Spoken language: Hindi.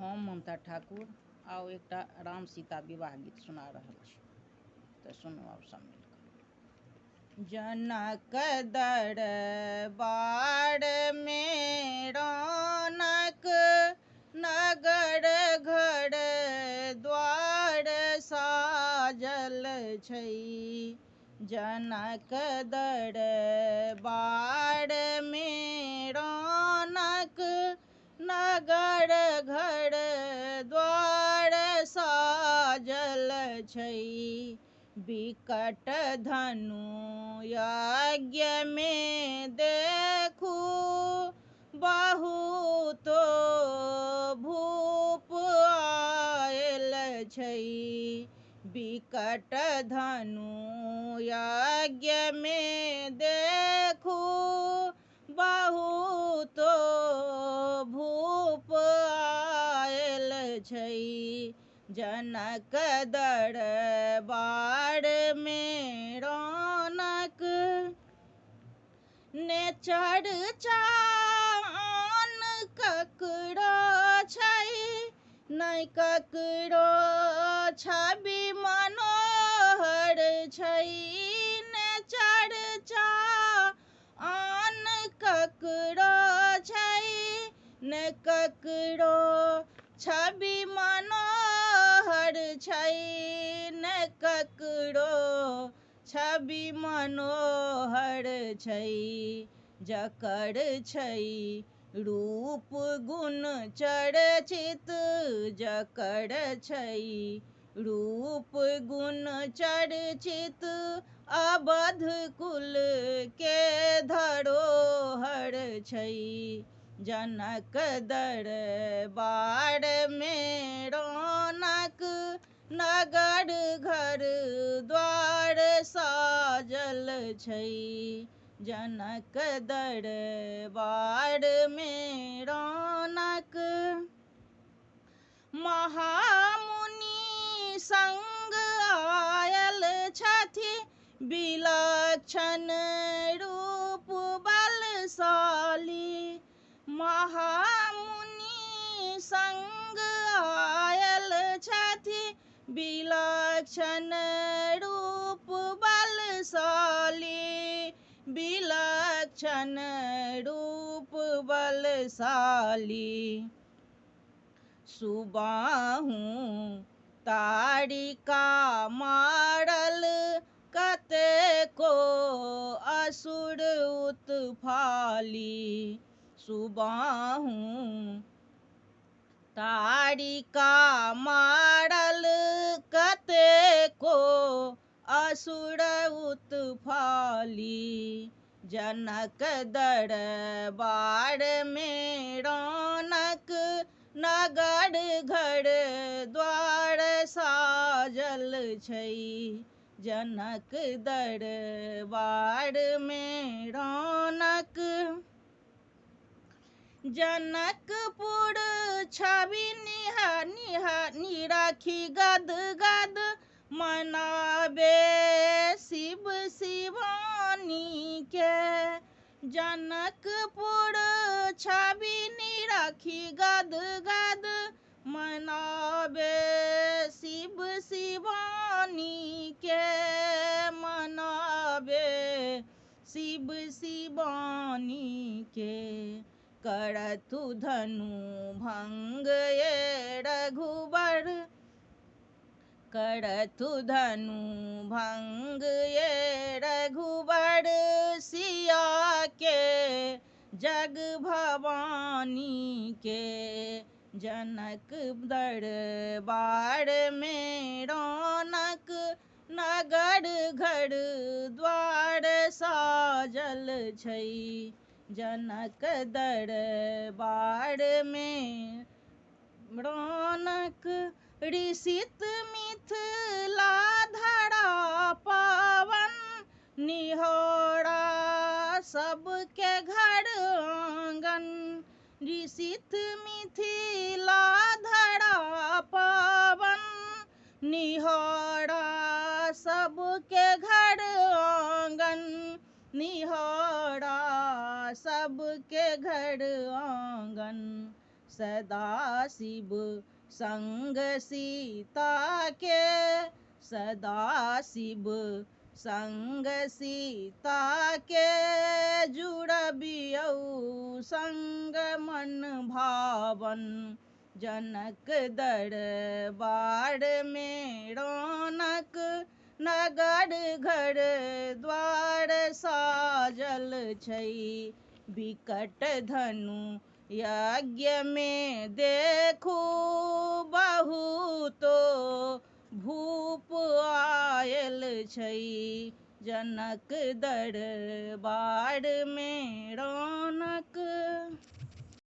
हम ममता ठाकुर आउ एकटा राम सीता विवाह गीत सुना रहल छी, तऽ सुनू आब सब मिलकऽ। जनक दरबार में रौनक, नगर घर द्वार साजल छै। जनक दरबार में रौनक, नगर घर द्वार साजल छै। विकट धनु यज्ञ में देखू, बहुतो भूप आयल छै। विकट धनु यज्ञ में देखू, बहुतो भूप आयल छै। जनक दरबार में रौनक, ने चर्चा आन ककरो छै। नै ककरो छवि मनोहर छै। ने चर्चा आन ककरो छै। ने ककरो छवि मनोहर छै। ने ककरो छवि मनोहर छै। जकर छै रूप गुण चर्चित, जकर छै रूप गुण चर्चित, अवध कुल के धरोहर छै। जनक दरबार में रौनक, नगर घर द्वार साजल छै। जनक दरबार में रौनक, महामुनि संग आयल छथि। विलक्षण रूप बलशाली, महामुनि संग आयल छथि। विलक्षण रूप बलशाली, विलक्षण रूप बलशाली। सुबाहु तारिका मारल, कतेको असुर उत्फाली। सुबाहु तारिका मारल, कतेको असुर उत्फाली। जनक दरबार में रौनक, नगर घर द्वार साजल छै। जनक दरबार में रौनक, जनकपुर छवि निरखी गद गद, मनाबे शिव शिवानी के। जनकपुर छवि निरखी गद गद, मनाबे शिव शिवानी के। मनाबे शिव शिवानी के। करतु धनु भंग ये रघुबर, करतु धनु भंग ये रघुबर। सिया के जग भवानी के। जनक दरबार में रौनक, नगर घर द्वार साजल छै। जनक दरबार में रौनक, ऋषित मिथिला धरा पावन। निहोरा सबके घर आंगन, ऋषित मिथिला धरा पावन। निहोरा सबके घर आंगन, निहोरा सबके घर आंगन। सदा शिव संग सीता के, सदा शिव संग सीता के, जुड़बियौ संग मन भावन। जनक दरबार में रौनक, नगर घर द्वार साजल छै। विकट धनु यज्ञ में देखू, बहुतो भूप आयल छै। जनक दरबार में